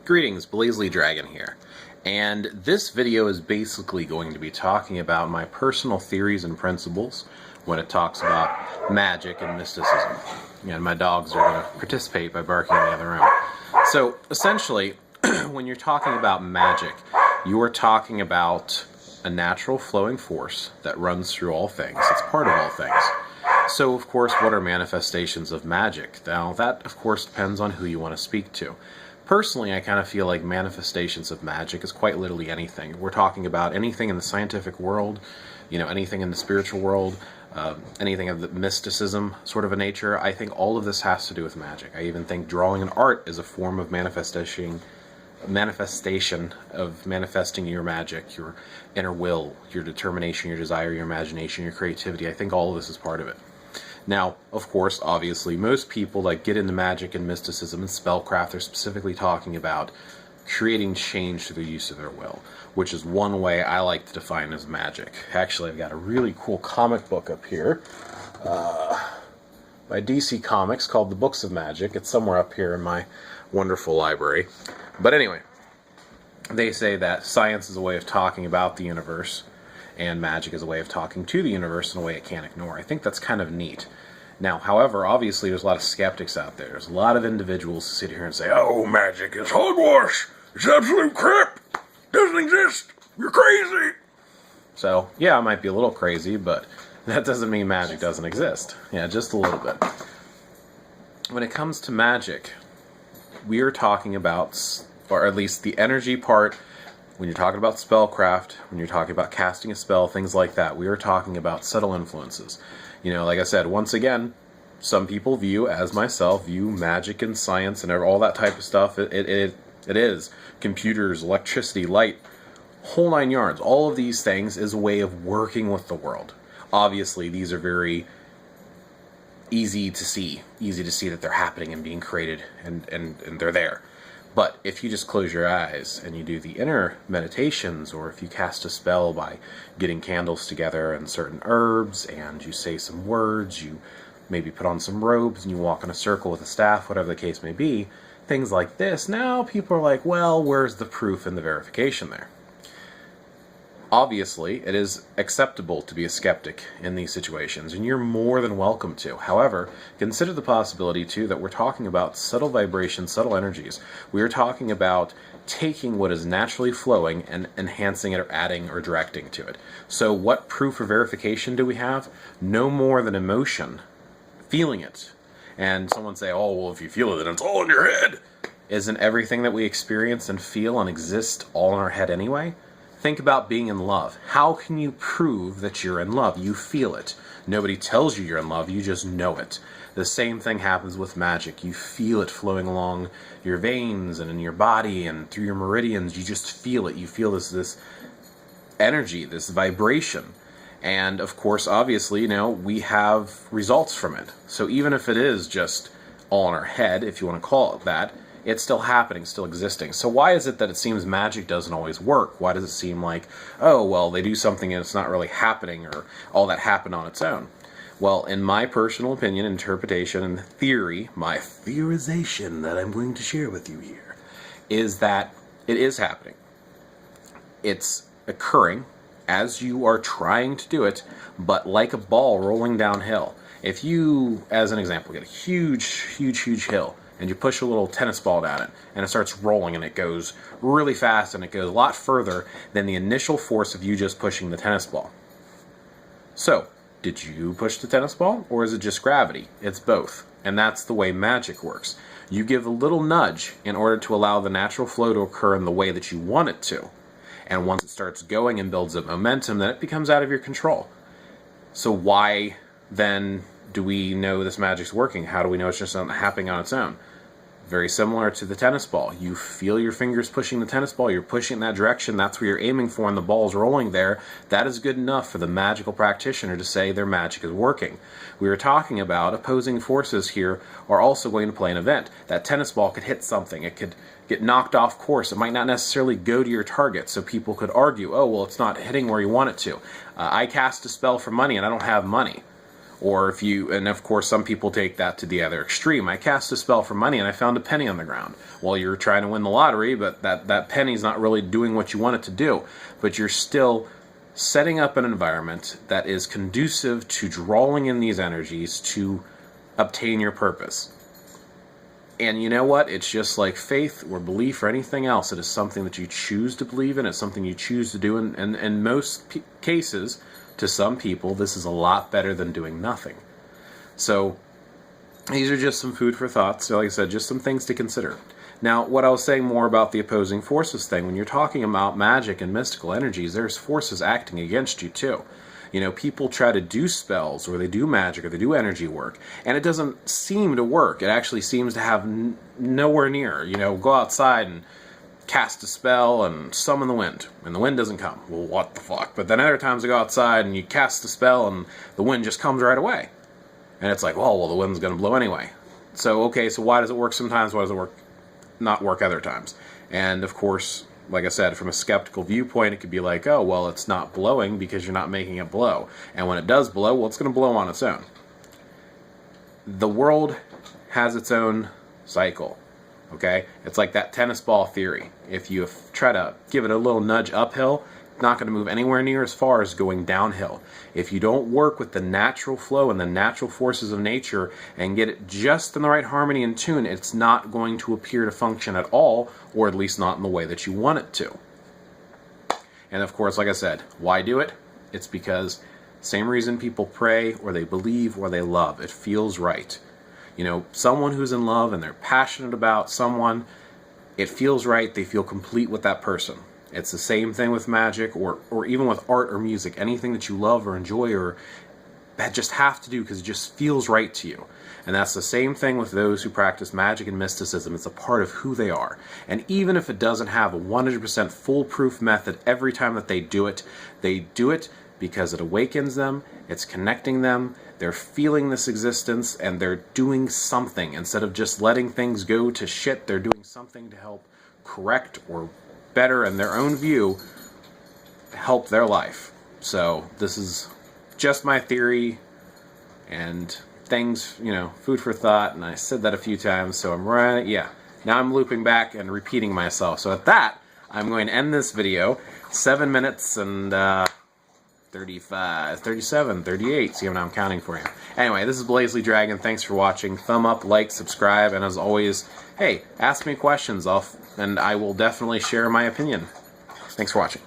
Greetings, BlazeLeeDragon here, and this video is basically going to be talking about my personal theories and principles when it talks about magic and mysticism. And my dogs are going to participate by barking in the other room. So, essentially, when you're talking about magic, you are talking about a natural flowing force that runs through all things. It's part of all things. So, of course, what are manifestations of magic? Now, that, of course, depends on who you want to speak to. Personally, I kind of feel like manifestations of magic is quite literally anything. We're talking about anything in the scientific world, anything in the spiritual world, anything of the mysticism sort of a nature. I think all of this has to do with magic. I even think drawing an art is a form of manifestation of manifesting your magic, your inner will, your determination, your desire, your imagination, your creativity. I think all of this is part of it. Now, of course, obviously, most people that get into magic and mysticism and spellcraft are specifically talking about creating change through the use of their will, which is one way I like to define as magic. Actually, I've got a really cool comic book up here by DC Comics called The Books of Magic. It's somewhere up here in my wonderful library. But anyway, they say that science is a way of talking about the universe, and magic is a way of talking to the universe in a way it can't ignore. I think that's kind of neat. Now, however, obviously there's a lot of skeptics out there. There's a lot of individuals who sit here and say, oh, magic is hogwash. It's absolute crap. It doesn't exist. You're crazy. So, yeah, I might be a little crazy, but that doesn't mean magic doesn't exist. Yeah, just a little bit. When it comes to magic, we are talking about, or at least the energy part, when you're talking about spellcraft, when you're talking about casting a spell, things like that, we are talking about subtle influences. Like I said, once again, some people view, as myself, view magic and science and all that type of stuff. It is computers, electricity, light, whole nine yards. All of these things is a way of working with the world. Obviously, these are very easy to see that they're happening and being created, and they're there. But if you just close your eyes and you do the inner meditations, or if you cast a spell by getting candles together and certain herbs, and you say some words, you maybe put on some robes and you walk in a circle with a staff, whatever the case may be, things like this, now people are like, well, where's the proof and the verification there? Obviously, it is acceptable to be a skeptic in these situations, and you're more than welcome to. However, consider the possibility, too, that we're talking about subtle vibrations, subtle energies. We are talking about taking what is naturally flowing and enhancing it or adding or directing to it. So what proof or verification do we have? No more than emotion, feeling it. And someone say, oh, well, if you feel it, then it's all in your head. Isn't everything that we experience and feel and exist all in our head anyway? Think about being in love. How can you prove that you're in love? You feel it. Nobody tells you you're in love, you just know it. The same thing happens with magic. You feel it flowing along your veins and in your body and through your meridians. You just feel it. You feel this energy, this vibration. And of course, obviously, we have results from it. So even if it is just all in our head, if you want to call it that, it's still happening, still existing. So why is it that it seems magic doesn't always work? Why does it seem like, oh, well, they do something and it's not really happening, or all that happened on its own? Well, in my personal opinion, interpretation, and theory, my theorization that I'm going to share with you here, is that it is happening. It's occurring as you are trying to do it, but like a ball rolling downhill. If you, as an example, get a huge hill, and you push a little tennis ball down it, and it starts rolling, and it goes really fast, and it goes a lot further than the initial force of you just pushing the tennis ball. So, did you push the tennis ball, or is it just gravity? It's both, and that's the way magic works. You give a little nudge in order to allow the natural flow to occur in the way that you want it to, and once it starts going and builds up momentum, then it becomes out of your control. So why, then, do we know this magic's working? How do we know it's just not happening on its own? Very similar to the tennis ball. You feel your fingers pushing the tennis ball, you're pushing in that direction, that's where you're aiming for, and the ball's rolling there. That is good enough for the magical practitioner to say their magic is working. We were talking about opposing forces here are also going to play an event. That tennis ball could hit something, it could get knocked off course, it might not necessarily go to your target, so people could argue, oh, well, it's not hitting where you want it to. I cast a spell for money and I don't have money. Or if you, and of course some people take that to the other extreme. I cast a spell for money and I found a penny on the ground. Well, you're trying to win the lottery, but that penny's not really doing what you want it to do. But you're still setting up an environment that is conducive to drawing in these energies to obtain your purpose. And you know what? It's just like faith or belief or anything else. It is something that you choose to believe in. It's something you choose to do. And in most cases, to some people, this is a lot better than doing nothing. So these are just some food for thought. So like I said, just some things to consider. Now, what I was saying more about the opposing forces thing, when you're talking about magic and mystical energies, there's forces acting against you too. You know, people try to do spells, or they do magic, or they do energy work, and it doesn't seem to work. It actually seems to have nowhere near. You know, go outside and cast a spell and summon the wind, and the wind doesn't come. Well, what the fuck? But then other times you go outside and you cast the spell and the wind just comes right away. And it's like, well, the wind's going to blow anyway. So, okay, so why does it work sometimes? Why does it not work other times? And, of course, like I said, from a skeptical viewpoint, it could be like, oh, well, it's not blowing because you're not making it blow. And when it does blow, well, it's going to blow on its own. The world has its own cycle. Okay? It's like that tennis ball theory. If you try to give it a little nudge uphill, it's not going to move anywhere near as far as going downhill. If you don't work with the natural flow and the natural forces of nature and get it just in the right harmony and tune, it's not going to appear to function at all, or at least not in the way that you want it to. And of course, like I said, why do it? It's because same reason people pray, or they believe, or they love. It feels right. You know, someone who's in love and they're passionate about someone, it feels right, they feel complete with that person. It's the same thing with magic, or even with art or music. Anything that you love or enjoy or that just have to do because it just feels right to you. And that's the same thing with those who practice magic and mysticism. It's a part of who they are. And even if it doesn't have a 100% foolproof method every time that they do it because it awakens them, it's connecting them, they're feeling this existence, and they're doing something. Instead of just letting things go to shit, they're doing something to help correct or better, in their own view, help their life. So this is just my theory and things, you know, food for thought, and I said that a few times, so I'm right, yeah. Now I'm looping back and repeating myself. So at that, I'm going to end this video. 7 minutes and 35, 37, 38. See, now I'm counting for you. Anyway, this is BlazeLeeDragon. Thanks for watching. Thumb up, like, subscribe, and as always, hey, ask me questions, and I will definitely share my opinion. Thanks for watching.